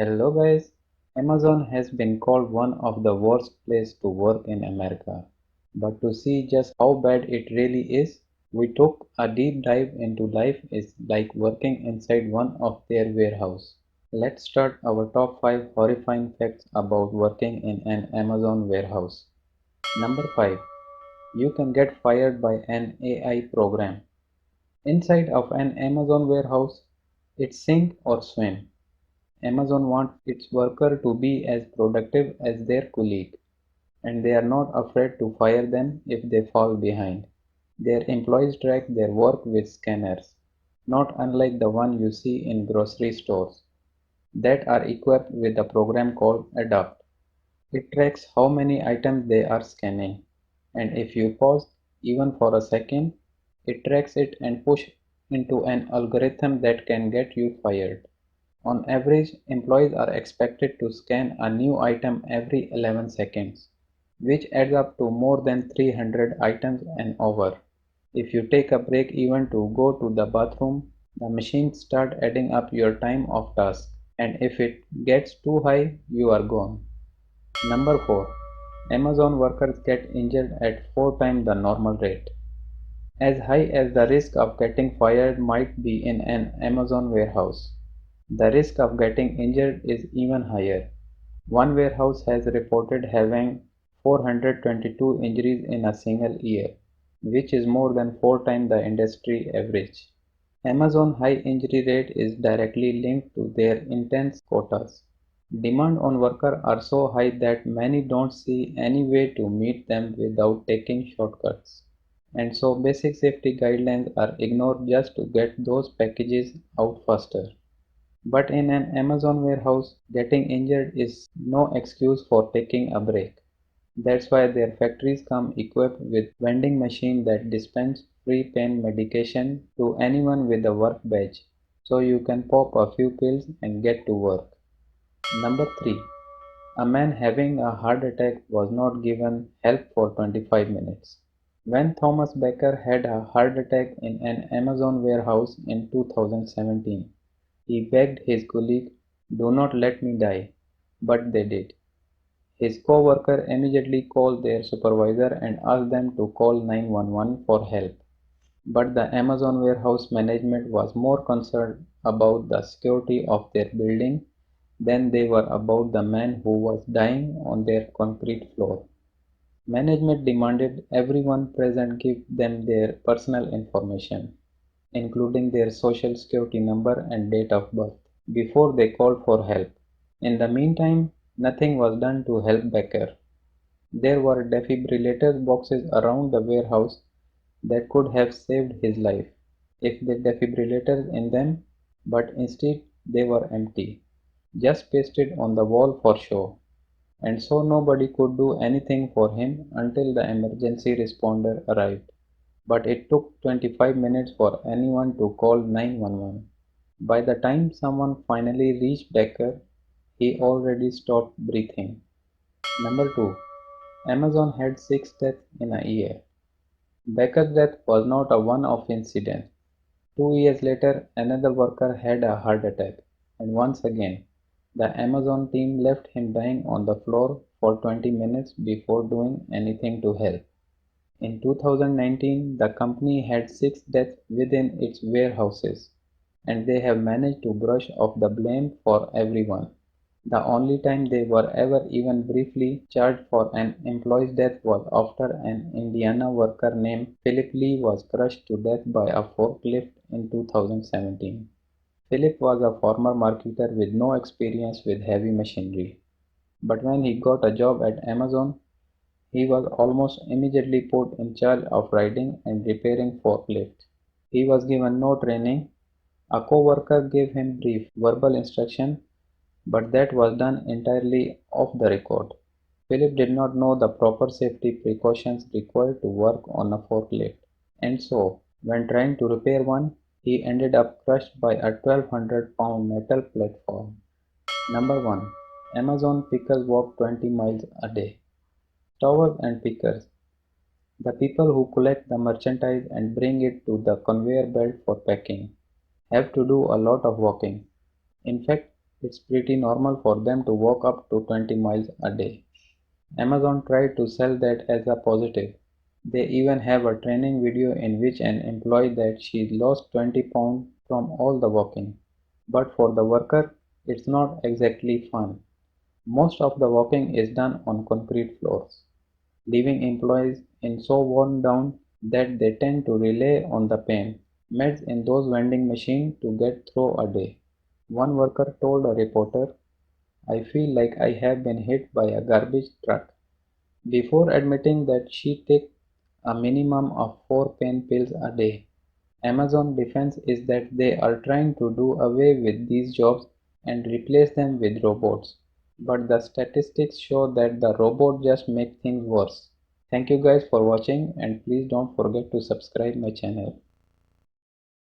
Hello guys, Amazon has been called one of the worst places to work in America. But to see just how bad it really is, we took a deep dive into life is like working inside one of their warehouse. Let's start our top 5 horrifying facts about working in an Amazon warehouse. Number 5. You can get fired by an AI program. Inside of an Amazon warehouse, it's sink or swim. Amazon wants its worker to be as productive as their colleague, and they are not afraid to fire them if they fall behind. Their employees track their work with scanners, not unlike the one you see in grocery stores, that are equipped with a program called Adapt. It tracks how many items they are scanning, and if you pause even for a second, it tracks it and push into an algorithm that can get you fired. On average, employees are expected to scan a new item every 11 seconds, which adds up to more than 300 items an hour. If you take a break even to go to the bathroom, the machines start adding up your time of task, and if it gets too high, you are gone. Number 4. Amazon workers get injured at 4 times the normal rate. As high as the risk of getting fired might be in an Amazon warehouse, the risk of getting injured is even higher. One warehouse has reported having 422 injuries in a single year, which is more than 4 times the industry average. Amazon's high injury rate is directly linked to their intense quotas. Demand on workers are so high that many don't see any way to meet them without taking shortcuts. And so basic safety guidelines are ignored just to get those packages out faster. But in an Amazon warehouse, getting injured is no excuse for taking a break. That's why their factories come equipped with vending machines that dispense free pain medication to anyone with a work badge, so you can pop a few pills and get to work. Number 3. A man having a heart attack was not given help for 25 minutes. When Thomas Becker had a heart attack in an Amazon warehouse in 2017, he begged his colleague, "Do not let me die," but they did. His co-worker immediately called their supervisor and asked them to call 911 for help. But the Amazon warehouse management was more concerned about the security of their building than they were about the man who was dying on their concrete floor. Management demanded everyone present give them their personal information, including their social security number and date of birth, before they called for help. In the meantime, nothing was done to help Becker. There were defibrillator boxes around the warehouse that could have saved his life if the defibrillators in them, but instead they were empty, just pasted on the wall for show. And so nobody could do anything for him until the emergency responder arrived. But it took 25 minutes for anyone to call 911. By the time someone finally reached Becker, he already stopped breathing. Number 2. Amazon had 6 deaths in a year. Becker's death was not a one-off incident. 2 years later, another worker had a heart attack, and once again, the Amazon team left him dying on the floor for 20 minutes before doing anything to help. In 2019, the company had 6 deaths within its warehouses, and they have managed to brush off the blame for everyone. The only time they were ever even briefly charged for an employee's death was after an Indiana worker named Philip Lee was crushed to death by a forklift in 2017. Philip was a former marketer with no experience with heavy machinery, but when he got a job at Amazon, he was almost immediately put in charge of riding and repairing forklifts. He was given no training. A co-worker gave him brief verbal instruction, but that was done entirely off the record. Philip did not know the proper safety precautions required to work on a forklift, and so, when trying to repair one, he ended up crushed by a 1200-pound metal platform. Number 1. Amazon pickers walk 20 miles a day. Towers and pickers. The people who collect the merchandise and bring it to the conveyor belt for packing have to do a lot of walking. In fact, It's pretty normal for them to walk up to 20 miles a day. Amazon tried to sell that as a positive. They even have a training video in which an employee that she lost 20 pounds from all the walking. But for the worker, it's not exactly fun. Most of the walking is done on concrete floors, leaving employees in so worn down that they tend to rely on the pain meds in those vending machines to get through a day. One worker told a reporter, I feel like I have been hit by a garbage truck, before admitting that she takes a minimum of 4 pain pills a day. Amazon's defense is that they are trying to do away with these jobs and replace them with robots. But the statistics show that the robot just make things worse. Thank you guys for watching, and please don't forget to subscribe my channel.